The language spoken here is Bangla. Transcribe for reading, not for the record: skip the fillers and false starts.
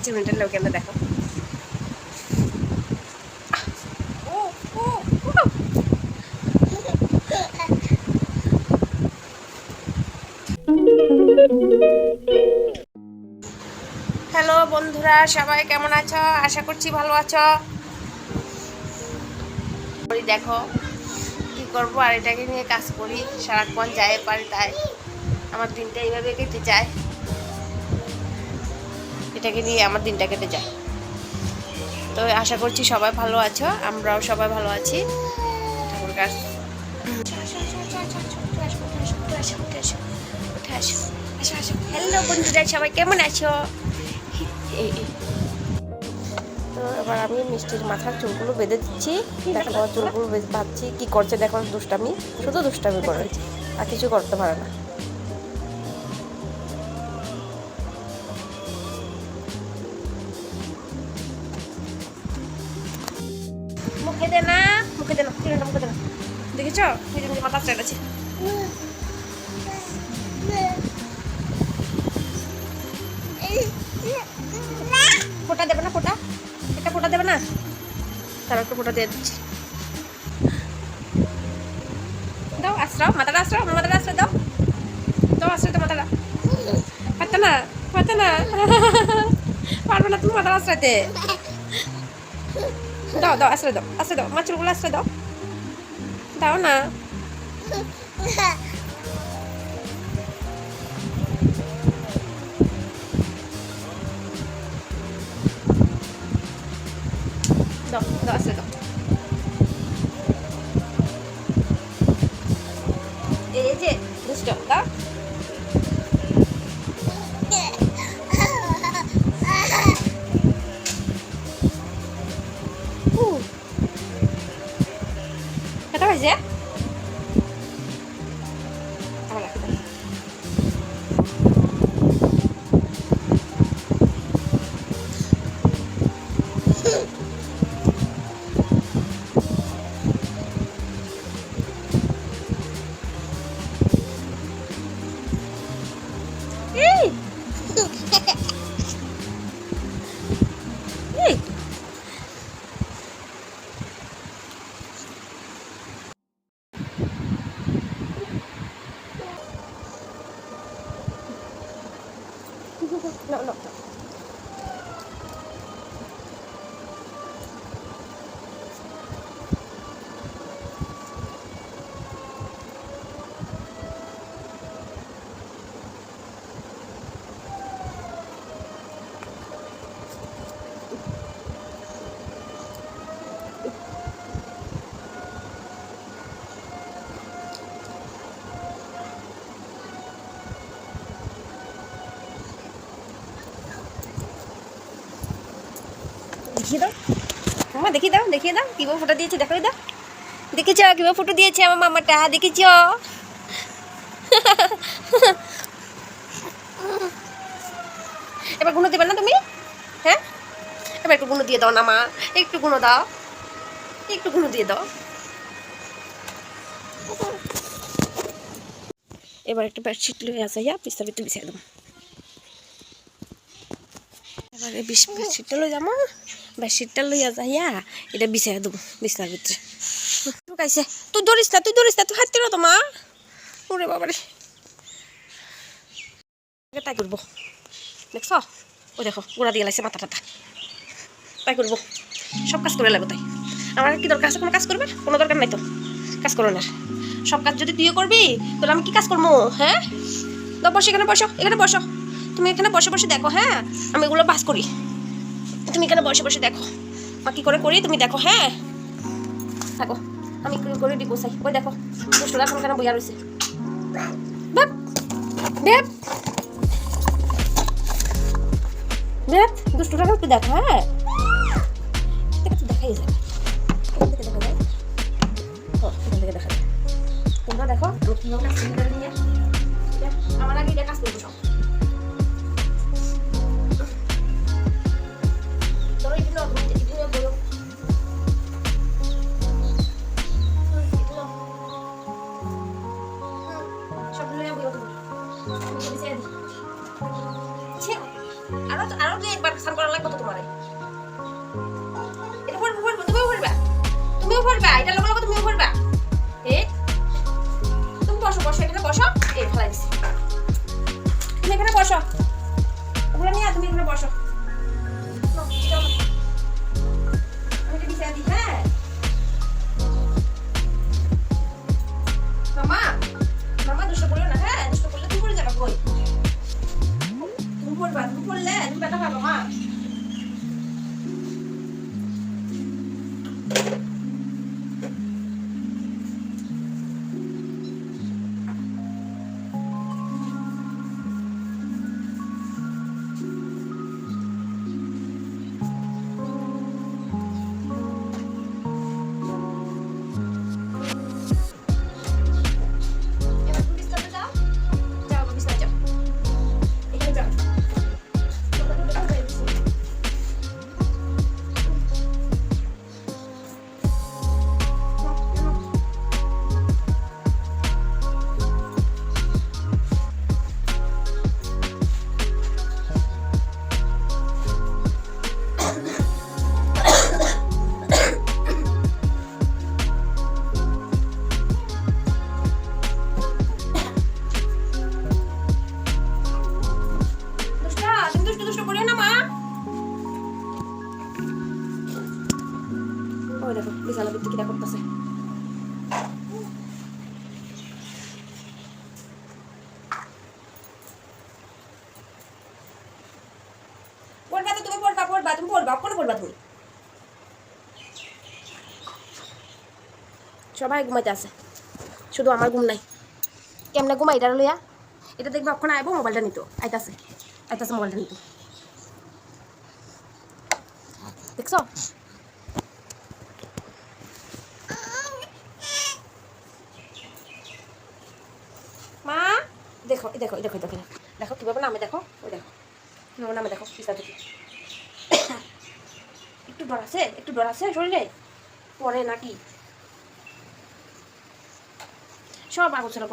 চিমনিটার লোক কেন দেখো। হ্যালো বন্ধুরা, সবাই কেমন আছো? আশা করছি ভালো আছো। দেখো কি করবো, আর এটাকে নিয়ে কাজ করি সারাক্ষণ, যাই পারি তাই। আমার দিনটা এইভাবে কেটে যায়, এটাকে নিয়ে আমার দিনটা কেটে যায়। তো আশা করছি সবাই ভালো আছো, আমরাও সবাই ভালো আছি। ঠাকুর কাজ। হ্যালো বন্ধুরা, সবাই কেমন আছো? তো এবার আমি মিষ্টির মাথার চুলগুলো বেঁধে দিচ্ছি। দেখো চুলগুলো বাঁধছি, কি করছে দেখো, দুষ্টামি, শুধু দুষ্টামি করে, আর কিছু করতে পারে না। মুখে দে না, মুখে দে না, মুখে দে না। দেখেছ মাথা চেটেছে। ফোটা দেবে না, ফোটা, একটা ফোটা দেবে না, তার একটা ফোটা দিয়ে দিচ্ছি। দাও আশ্রাও, মাথাটা আশ্রাও, মাথাটা আশ্রয় দাও, দাও আশ্রয় দাও মাথাটা। পারতো না, পারতো না, পারবে না তুমি মাথাটা আশ্রয়তে। দাও দাও আশ্রয় দাও, আশ্রয় দাও, আমার চুলগুলো আশ্রয় দাও, দাও না। দাও দাও আশ্রয় দাও। এই যে দুষ্ট, দাও। এটা হয়েছে no, no. দেখিয়ে দাও মামা, দেখিয়ে দাও, দেখিয়ে দাও কীভাবে ফটো দিয়েছে, দেখাই দাও। দেখেছ কীভাবে ফটো দিয়েছে আমার মামাটা, দেখেছ? এবার গুঁড়ো দেবে না তুমি? হ্যাঁ, এবার একটু গুঁড়ো দিয়ে দাও না মা, একটু গুঁড়ো দাও, একটু গুঁড়ো দিয়ে দাও। এবার একটা বেডশিট লয়ে আসা, বিস্তার ভিতরে বিছিয়ে দেবো। এবারে বেডশিটটা লই যাবো, বেডশিটটা লইয়া যাইয়া এটা বিছাই দেবো বিছনার ভিতরে। ঢুকাইছে, তুই ধরিস না, তুই ধরিস না, তুই হাত দিল তো মা। ওরে বাবারে, তাই করবো দেখছ, ও দেখো গোড়া দিয়ে লাগছে মাথা টাথা, তাই করবো, সব কাজ করে লাগবো। তাই আমার কি দরকার আছে কোনো কাজ করবে? কোনো দরকার নাই তো কাজ করো না। সব কাজ যদি তুইও করবি তাহলে আমি কি কাজ করবো? হ্যাঁ, তো বসো, এখানে বসো, এখানে বসো, তুমি এখানে বসে বসে দেখো। হ্যাঁ, আমি এগুলো বাস করি, তুমি এখানে বসে বসে দেখো মা কি করে করি, তুমি দেখো। হ্যাঁ থাকো, আমি কি করে দিবো চাই। ওই দেখো দুষ্টুরা এখন কেন বইয়া রয়েছে। বেপ বেপ বেপ, দুষ্টুরা একটু দেখো। হ্যাঁ একটু দেখাই যায়, এখান থেকে দেখা যায়, এখান থেকে দেখা যায়। তোমরা দেখো কীভাবে কাজ নিয়ে আমার আগে এটা কাজ করবো সব। আরো তুই একবার লাগবে তো তোমার। এটা পড়বে পড়বে, তুমিও পড়বা, তুমিও পড়বা, এটা লগে লগে তুমিও পড়বা। এ তুমি বসো বসো, এখানে বসো। এই ফেলাই দিছি, তুমি এখানে বসো, ওগুলো নিয়ে তুমি এখানে বসো। আমি এটা বিছানা দিই। হ্যাঁ মামা, মামা দুষ্ট করো না। হ্যাঁ দুষ্ট করলে তুমি পড়ে যাবে। কই তুমি পড়বা, তুমি পড়লে তুমি ব্যথা পাবো। মা দেখো বিছানা ভিত্তি কিটা করতেছে। পড়বা তো তুমি, পড়বা পড়বা তুমি, পড়বা কোনে পড়বা তুমি। সবাই ঘুমাইতে আছে, শুধু আমার ঘুম নাই। কেমনে ঘুমাই এটা লইয়া? এটা দেখবে ওখানে আইবো, মোবাইলটা নিত। আইতাছে আইতাছে, মোবাইলটা নিত। দেখছো মা? দেখো দেখো দেখো দেখো দেখো কিভাবে নামে, দেখো ওই দেখো কিভাবে নামে, দেখো পিছা থেকে। একটু ডর আছে, একটু ডর আছে শরীরে, পরে নাকি সব আগোছালো।